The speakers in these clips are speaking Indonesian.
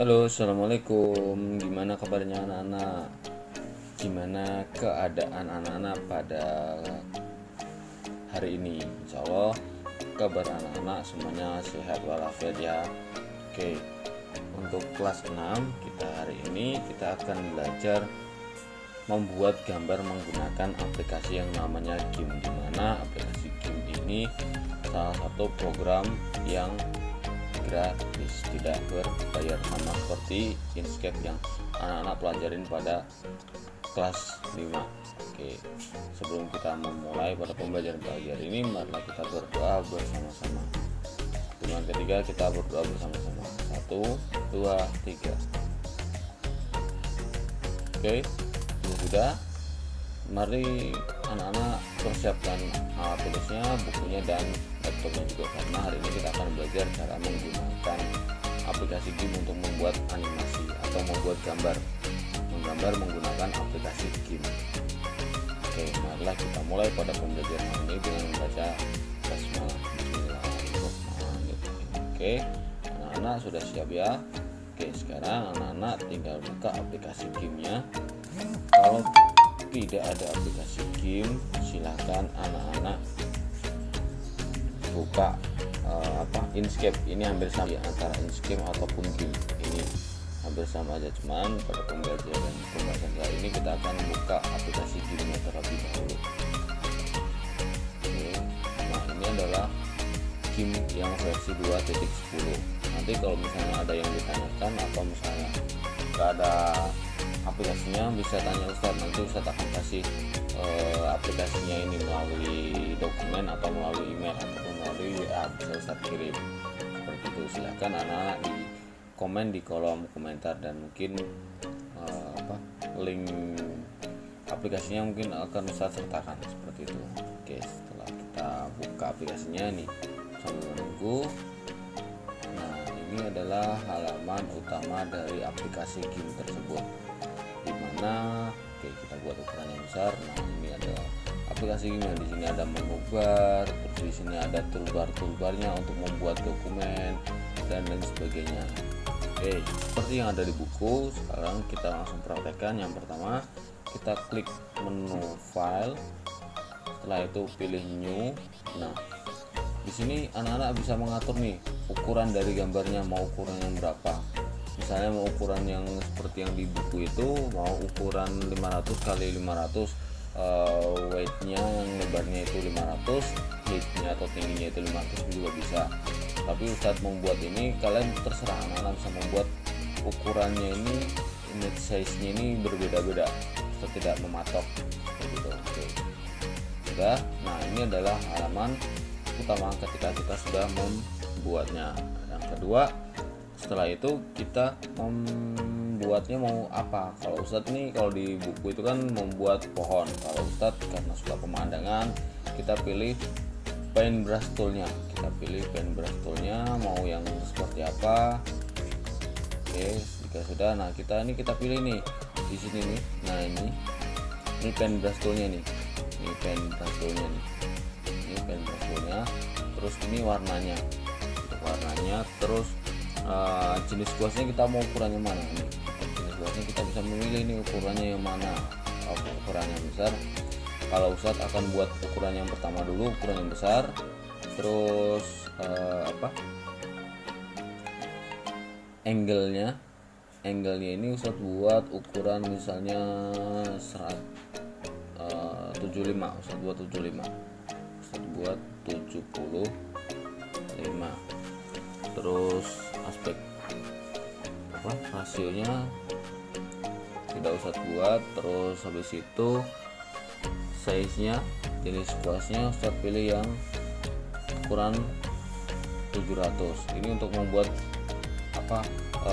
Halo, assalamualaikum. Gimana kabarnya anak-anak? Gimana keadaan anak-anak pada hari ini? Insya Allah kabar anak-anak semuanya sehat walafiat ya. Oke, untuk kelas 6 kita hari ini kita akan belajar membuat gambar menggunakan aplikasi yang namanya GIMP, dimana aplikasi GIMP ini salah satu program yang gratis, tidak berbayar, sama seperti Inkscape yang anak-anak pelajarin pada kelas 5. Oke, sebelum kita memulai pada pembelajaran pagi hari ini, marilah kita berdoa bersama-sama. Dengan ketiga kita berdoa bersama-sama. 1, 2, 3. Oke, sudah. Mari anak-anak persiapkan alat tulisnya, bukunya, dan laptopnya juga, karena hari ini kita akan belajar cara menggunakan aplikasi GIMP untuk membuat animasi atau membuat menggambar menggunakan aplikasi GIMP. Oke, marilah kita mulai pada pembelajaran ini dengan membaca basmalah. Bismillahirrahmanirrahim. Oke, anak-anak sudah siap ya? Oke, sekarang anak-anak tinggal buka aplikasi GIMP-nya. Kalau tidak ada aplikasi GIMP, silahkan anak-anak buka Inkscape. Ini hampir sama antara Inkscape ataupun GIMP, ini hampir sama aja, cuman pada pembelajaran kali ini kita akan buka aplikasi GIMP-nya terlebih dahulu. Oke, nah ini adalah GIMP yang versi 2.10. Nanti kalau misalnya ada yang ditanyakan atau misalnya nggak ada aplikasinya, bisa tanya Ustadz, nanti Ustadz akan kasih aplikasinya ini melalui dokumen atau melalui email atau melalui WA, bisa Ustadz kirim seperti itu. Silahkan anak-anak di komen di kolom komentar, dan mungkin link aplikasinya mungkin akan Ustadz sertakan seperti itu. Oke, setelah kita buka aplikasinya nih sambil menunggu. Nah, ini adalah halaman utama dari aplikasi GIMP tersebut, dimana kita buat ukuran yang besar. Nah, ini adalah aplikasi GIMP. Di sini ada menu bar, terus di sini ada toolbarnya untuk membuat dokumen dan lain sebagainya. Oke, seperti yang ada di buku. Sekarang kita langsung praktekkan. Yang pertama, kita klik menu file, setelah itu pilih new. Nah, di sini anak-anak bisa mengatur nih ukuran dari gambarnya, mau ukuran yang berapa. Misalnya mau ukuran yang seperti yang di buku itu, mau ukuran 500 kali 500, weightnya yang lebarnya itu 500, heightnya atau tingginya itu 500 juga bisa. Tapi Ustadz membuat ini, kalian terserah, anak-anak bisa membuat ukurannya ini, image size-nya ini berbeda-beda, Ustadz tidak mematok begitu. Oke, sudah. Nah, ini adalah halaman utama ketika kita sudah membuatnya. Yang kedua, setelah itu kita membuatnya mau apa. Kalau Ustadz nih, kalau di buku itu kan membuat pohon. Kalau Ustadz karena suka pemandangan, kita pilih paintbrush toolnya. Kita pilih paintbrush toolnya mau yang seperti apa. Oke, jika sudah, nah kita pilih nih di sini nih. Nah, ini paintbrush toolnya nih. Ini paintbrush toolnya nih. Ini paintbrush toolnya. Terus ini warnanya. Untuk warnanya, terus jenis kuasnya kita mau ukurannya mana nih. Jenis kuasnya kita bisa memilih nih ukurannya yang mana. Ukuran yang besar, kalau Ustadz akan buat ukuran yang pertama dulu, ukuran yang besar. Terus angle-nya ini Ustadz buat ukuran misalnya 75. Ustadz buat 75. Ustadz buat 75. Terus aspek rasionya tidak usah buat. Terus habis itu size nya, jenis kuasnya Ustadz pilih yang ukuran 700. Ini untuk membuat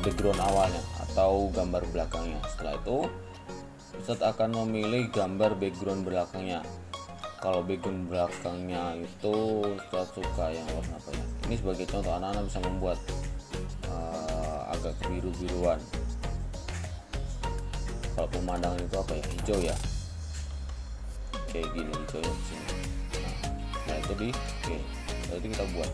background awalnya atau gambar belakangnya. Setelah itu Ustadz akan memilih gambar background belakangnya. Kalau background belakangnya itu Ustadz suka yang warna apa ya. Ini sebagai contoh, anak-anak bisa membuat agak kebiru-biruan. Kalau pemandangan itu apa ya, hijau ya, kayak gini hijaunya di sini. Nah itu kita buat.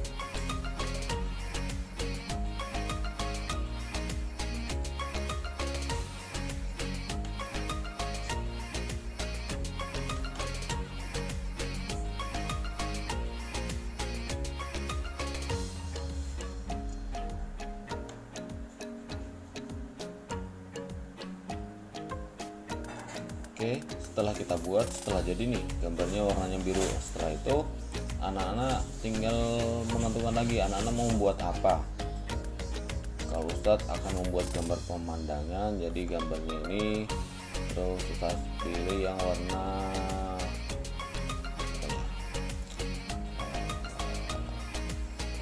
Oke, setelah kita buat, setelah jadi nih gambarnya warnanya biru. Setelah itu anak-anak tinggal menentukan lagi anak-anak mau membuat apa. Kalau Ustadz akan membuat gambar pemandangan, jadi gambarnya ini terus Ustadz pilih yang warna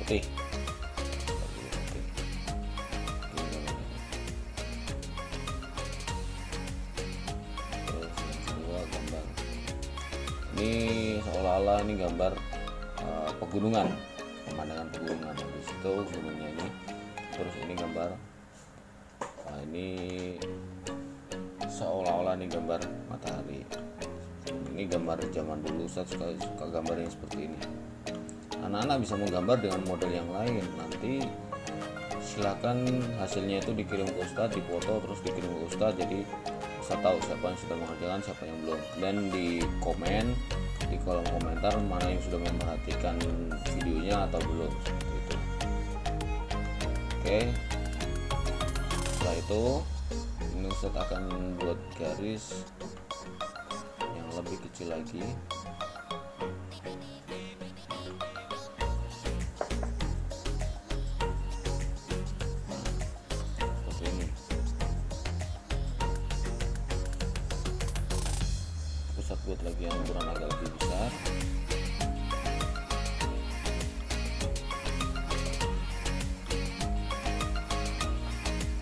putih. Ini seolah-olah ini gambar pegunungan, pemandangan pegunungan. Di situ gunungnya ini, terus ini gambar ini seolah-olah ini gambar matahari. Ini gambar zaman dulu, saya suka gambar yang seperti ini. Anak-anak bisa menggambar dengan model yang lain. Nanti silakan hasilnya itu dikirim ke Ustadz, dipoto terus dikirim ke Ustadz, jadi saya tahu siapa yang sudah mengerjakan, siapa yang belum. Dan di komen, di kolom komentar mana yang sudah memperhatikan videonya atau belum, seperti itu. Oke, setelah itu ini Ustadz akan buat garis yang lebih kecil lagi. Ustadz buat lagi yang ukuran agak lebih besar.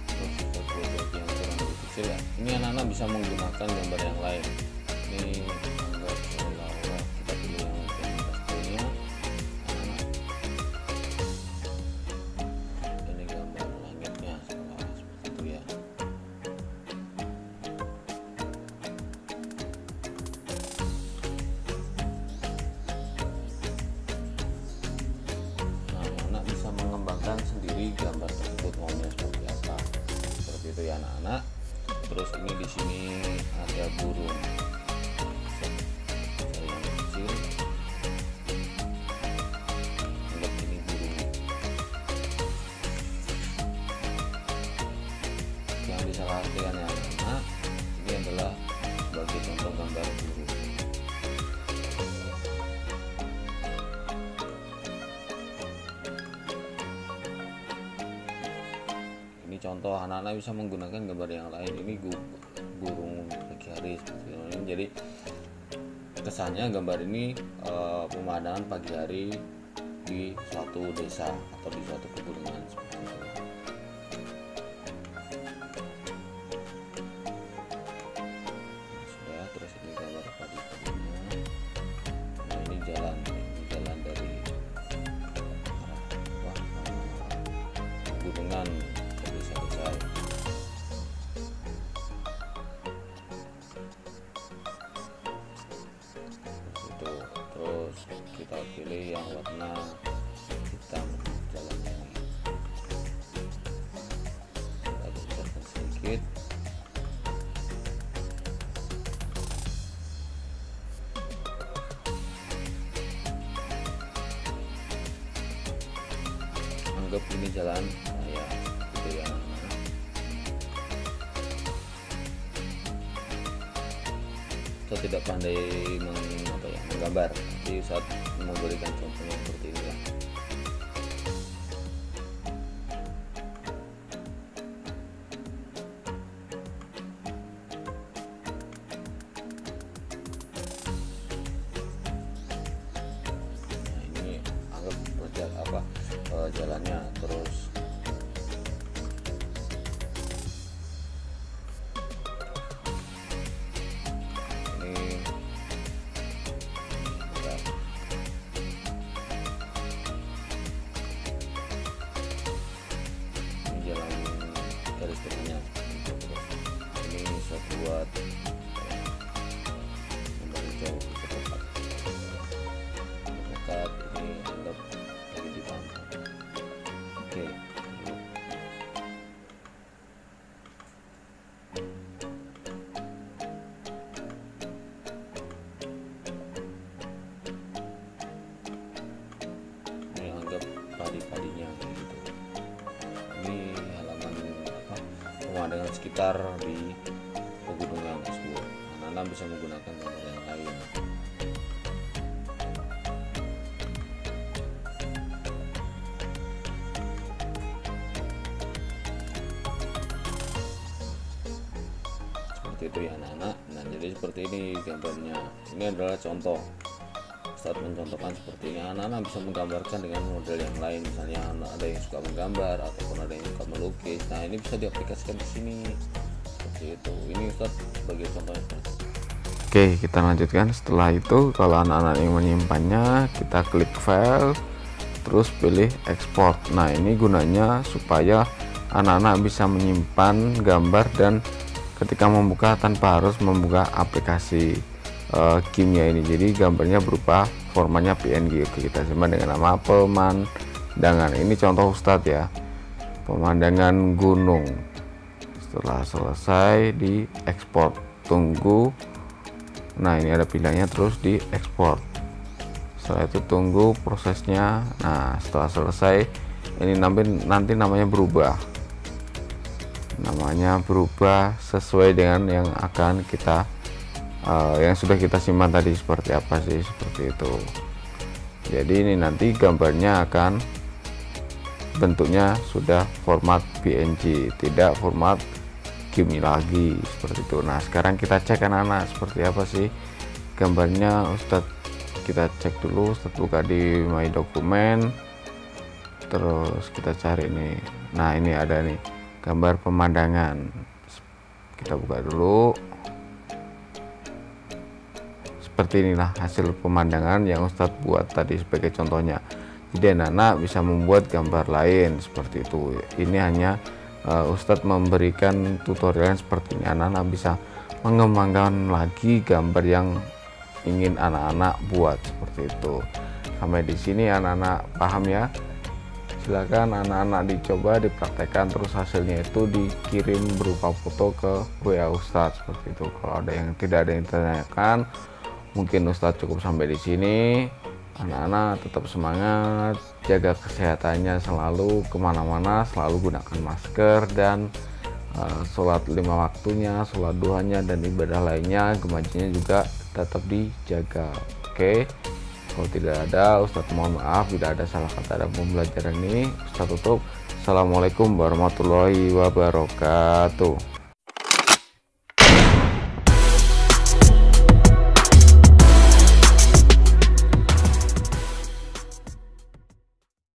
Terus Ustadz buat lagi yang ukuran lebih kecil ya. Ini anak-anak bisa menggunakan gambar yang lain. Ini gambar seolah-olah kita pilih yang pastelnya. Ini gambar langitnya seolah-olah seperti itu ya. Sendiri gambar tersebut maunya seperti apa, seperti itu ya anak-anak. Terus ini di sini ada burung yang kecil, anggap ini burung. Yang disalah artikan ya anak-anak, ini adalah sebagai contoh gambar burung. Contoh anak-anak bisa menggunakan gambar yang lain. Ini burung pagi hari seperti ini. Jadi kesannya gambar ini pemandangan pagi hari di suatu desa atau di suatu pegunungan seperti itu. Sudah, terus ini gambar padi-padinya. Nah, ini jalan dari pegunungan. Terus kita pilih yang warna hitam jalannya ini. Kita besarkan sedikit. Anggap ini jalan raya gitu ya. Saya tidak pandai menggambar, jadi saat memberikan contohnya seperti ini ya. Nah, ini anggap jalannya. Terus garis tengahnya. Ini saya buat kembali jauh ke tempat dekat. Ini anggap lagi di pantai. Oke. Ini anggap padi-padinya gitu. Ini pemandangan sekitar di pegunungan tersebut. Anak-anak anak-anak bisa menggunakan gambar yang lain. Seperti itu ya anak-anak. Nah, jadi seperti ini gambarnya. Ini adalah contoh. Saat mencontohkan seperti ini, anak-anak bisa menggambarkan dengan model yang lain. Misalnya ada yang suka menggambar ataupun ada yang suka melukis. Nah, ini bisa diaplikasikan di sini. Seperti itu. Ini Ustaz sebagai contohnya. Oke, kita lanjutkan. Setelah itu, kalau anak-anak yang menyimpannya, kita klik file, terus pilih export. Nah, ini gunanya supaya anak-anak bisa menyimpan gambar dan ketika membuka tanpa harus membuka aplikasi kimia ini. Jadi gambarnya berupa formatnya PNG. Oke, kita simpan dengan nama pemandangan. Ini contoh Ustadz ya, pemandangan gunung. Setelah selesai di ekspor, tunggu. Nah, ini ada pilihannya, terus di ekspor. Setelah itu tunggu prosesnya. Nah, setelah selesai ini nanti namanya berubah, sesuai dengan yang akan kita yang sudah kita simpan tadi. Seperti apa sih, seperti itu. Jadi ini nanti gambarnya akan bentuknya sudah format PNG, tidak format GIMP lagi, seperti itu. Nah, sekarang kita cek anak-anak seperti apa sih gambarnya. Ustadz, kita cek dulu. Ustadz buka di My Dokumen, terus kita cari nih. Nah, ini ada nih gambar pemandangan. Kita buka dulu. Seperti inilah hasil pemandangan yang Ustadz buat tadi sebagai contohnya. Jadi anak-anak bisa membuat gambar lain seperti itu. Ini hanya Ustadz memberikan tutorial seperti ini. Anak-anak bisa mengembangkan lagi gambar yang ingin anak-anak buat seperti itu. Sampai di sini anak-anak paham ya? Silakan anak-anak dicoba, dipraktekkan, terus hasilnya itu dikirim berupa foto ke WA Ustadz seperti itu. Kalau ada yang tidak ada yang ditanyakan, mungkin Ustadz cukup sampai di sini. Anak-anak tetap semangat, jaga kesehatannya selalu, kemana-mana selalu gunakan masker, dan sholat 5 waktunya, sholat duhanya, dan ibadah lainnya, gemajinya juga tetap dijaga. Oke, kalau tidak ada, Ustadz mohon maaf tidak ada salah kata dalam pembelajaran ini. Ustadz tutup. Assalamualaikum warahmatullahi wabarakatuh.